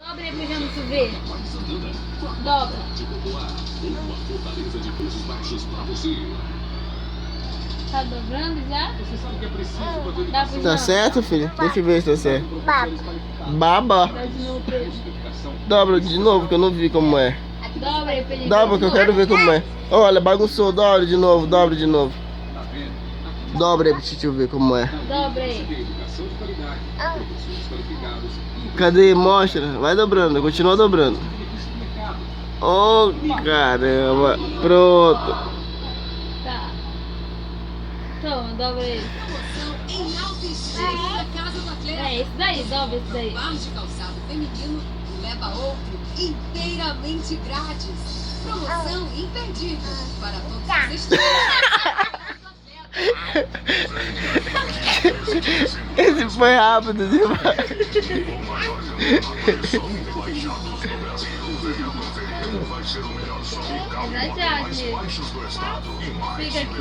Dobra aí pro Janus ver. Dobra. Tá dobrando já? Dá pro Tá Janus? certo, filho? Deixa eu ver se tá certo. Baba. Baba. Dá de novo pra ele. Dobra de novo que eu não vi como é. Dobra aí pra ele. Dobra que eu quero ver como é. Olha, bagunçou. Dobra de novo, dobra de novo. Dobra aí pra eu ver como é. Dobra aí. Cadê? Mostra. Vai dobrando, continua dobrando. Oh, caramba. Pronto. Tá. Toma, dobra aí. Em alta estreia da Casa do Atleta. É esse daí, dobra esse daí. Par de calçado feminino leva outro inteiramente grátis. Promoção imperdível para todos os estilos. Esse foi rápido demais. Já, já, Fica aqui.